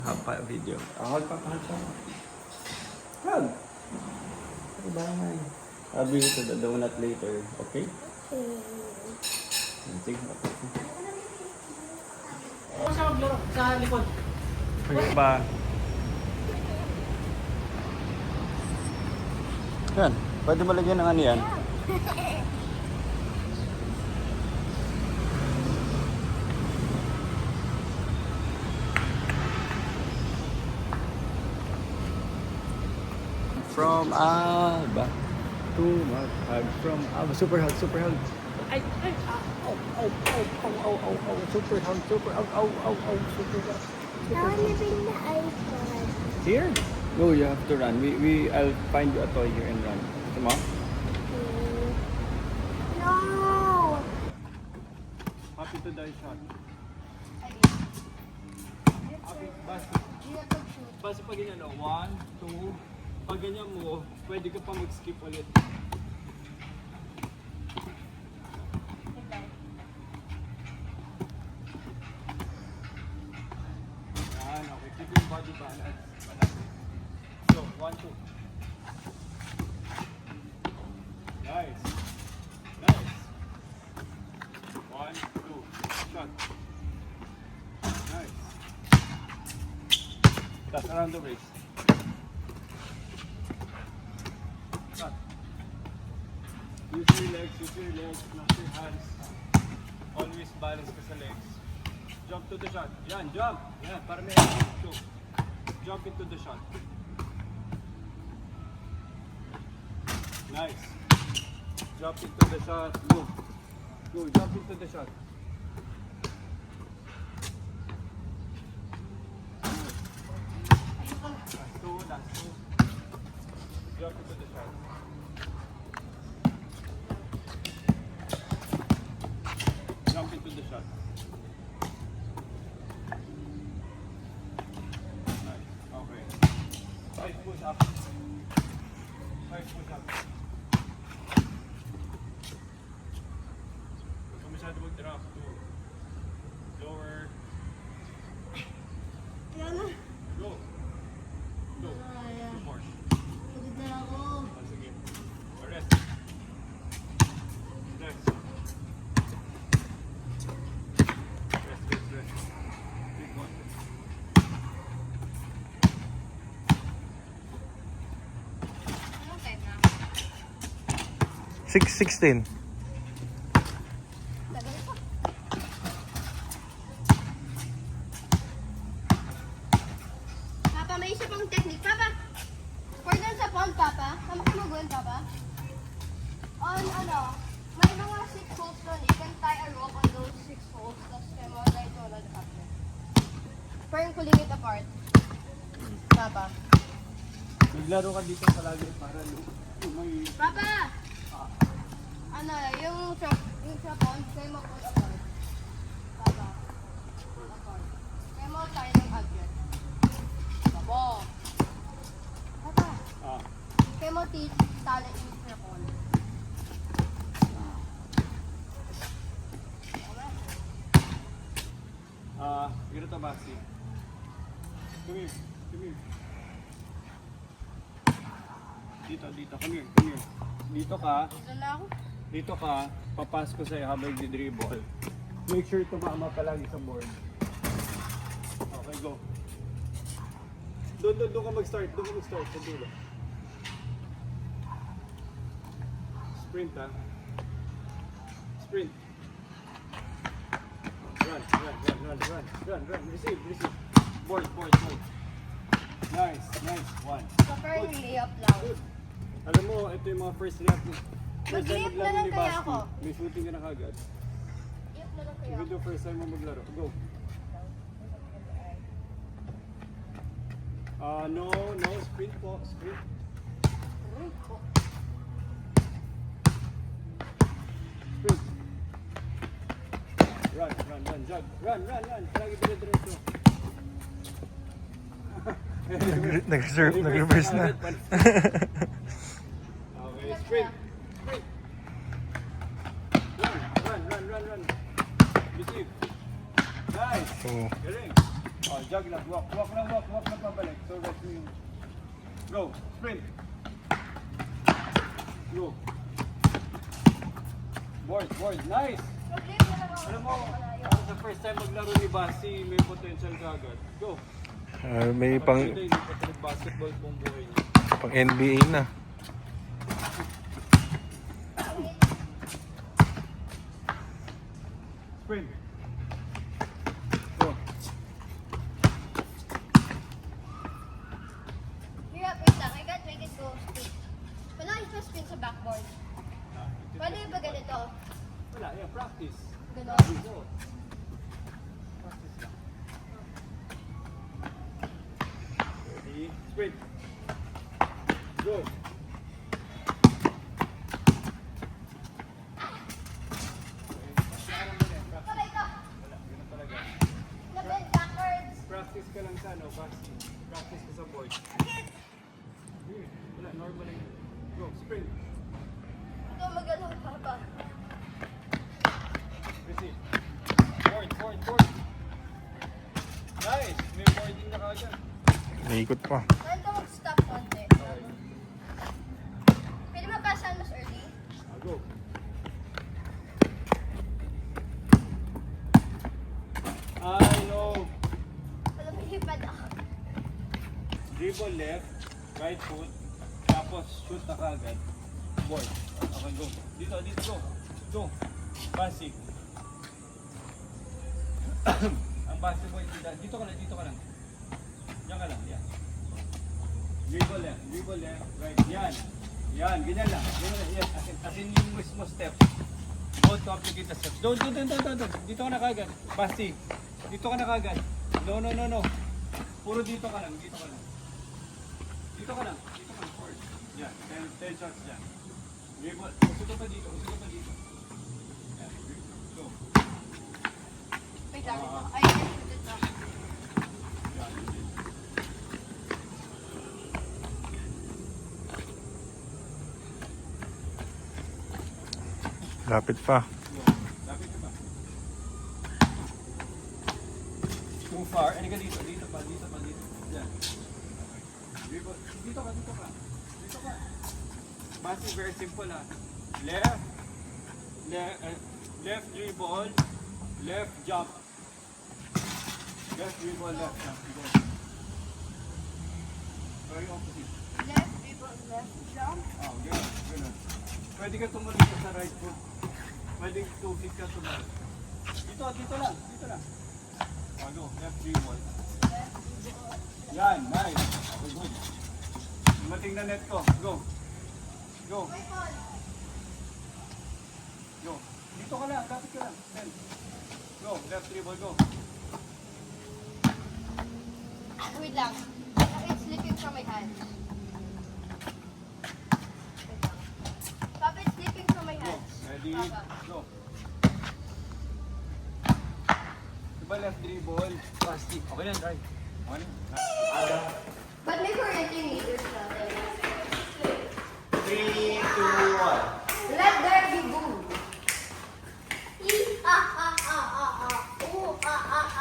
Hapa video. Hug pa siya. Hug! Bye. I'll bring you to the donut later, okay? Sige, okay. Ako siya maglaro sa likod. Okay ba? Yan, pwede mo lagyan ng ano yan? From Alba to Maghag. From Alba. Super hug, super hug. Ay, super hug, super, super hug. I want to bring the iPad. Here? No, you have to run. I'll find you a toy here and run. Come on. No. Happy to die shot. Happy, basta pag ganyan, 1, 2, pag ganyan mo, pwede ka pa mag-skip ulit. Yan, okay. Keep your body balance. So, 1, 2. Nice. Nice. 1, 2. Shot. Nice. That's around the waist. Shot. Use your legs, not your hands. Always balance ka sa legs. Jump to the shot. Yan, jump. Yan, para may show. Jump into the shot. Nice. Jump into the shot. Go. Go, jump into the shot. Last two. Jump into the shot. Jump into the shot. Nice. Okay. 5 push up. 5 push up. Huwag ka masyado mag-drop. Lower. Go. Go. 2 more. Sige. Rest. Rest. Rest. Big one. 6:16. Papa, may isa pang technique. Papa, for dun sa pond, Papa. Tama ka mag-win, Papa. On, may mga 6 holes dun. You can tie a rope on those 6 holes. Tapos kaya mo tayo ito na after. Parang pulling it apart. Papa. Naglaro ka dito palagi para may... Papa! Yung sa pond, kaya mo pull apart. Papa. Pull apart. Kaya mo tayo ng agad. Babo. Papa. Kaya mo tali yung sa pond. Ganito ba, si? Come here. Dito. Come here. Dito ka. Dito na ako. Dito ka. Papas ko sa'yo habang di-dribble. Make sure tumama palagi sa board. Okay, go. Doon ka mag-start. Sa dulo. Sprint, ha? Sprint. Run. Receive. Board. Nice. 1. So, parang layup lang. Good. Alam mo, ito yung mga first layup mo. First time Mag-layup na maglaro lang ni kaya Basti. ako. May shooting ka na kagad. Layup na lang kaya. Even though first time mo maglaro. Go. No. Sprint po. Sprint. Run. Jog. Run. Lagi dire-diretso. Nag-reverse na. Okay, sprint. Run. Receive. Nice. Oh. Galing. Oh, jog lang. Walk. Huwag na pabalik. So, rest mo yung... Go. Sprint. Go. Board. Nice. Alam mo, sa first time maglaro ni Basi, may potential ka agad. Go. May pang Hindi pa basketball buong buhay niya. pang NBA na. Sprint. Go. Hirap, wait lang. I can't make it go straight. Wala yung first spin sa backboard. Pwede ba ganito? Wala, yeah, practice. Ganon. Go. Practice lang. Ready? Sprint. Go. Sabay ka. Wala, ganun talaga. Label backwards. Practice ka lang sa ano, Basi. Practice ka sa board. Here. Wala, normal lang. Go, sprint. Ito magalaw pa ba? Receive. Board. Nice! May boarding na kagad. Naikot pa. Saan ka mag-stop konti? Pwede mapasan mas early? Go. I know. Alam mo, hipad ako. Dribble left, right foot, tapos shoot na kagad. Board. Okay, go. Dito, go. Go. Basic. Ang basic boy, dito ka lang. Diyan ka lang, yan. Dribble left, right. Yan, ganyan lang. Yes, as in yung mismo step. Don't complicate the steps. Don't. Dito ka na kagad. Basic. Dito ka na kagad. No. Puro dito ka lang. Dito ka lang. Forward. Yan. 10 shots dyan. Dribble. Usog ka pa dito. Yan. Go. Wait lang. Ay, shoot lang. Yan. Lapit pa. Go. Lapit ka pa. Too far. Ano ka dito? Dito pa. Yan. Dribble. Dito ka. Basic, very simple ha. Left dribble, left jump. Left dribble, left jump. Go. Very opposite. Left, dribble, left, jump. Oh, ganun. Pwede ka tumalon ka sa right foot. Pwede 2 feet ka tumalon. Dito lang. Oh, go. Left dribble. Yan, nice. Okay, good. Dumating na net ko. Go. May fall. Go. Dito ka lang, lapit ka lang. Then. Go, left dribble, go. Wait lang. It's slipping from my hands. Wait lang. Papa, it's slipping from my Go. hands. Ready? Papa. Go. Diba left dribble? Pasti. Okay lang, try. Okay lang. But may correcting meters na. 3, 2, 1. Let there be boom.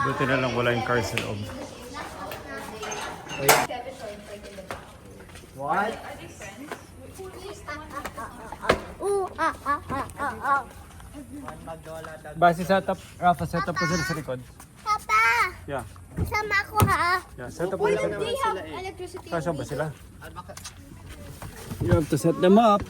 Buti na lang wala yung car sa loob. What? Base setup, Rafa, setup ko sila sa likod. Papa, Yeah. sama ako ha. Yeah, setup ko Why sila sa don't likod. they have electricity? Kasya ba sila? You have to set them up.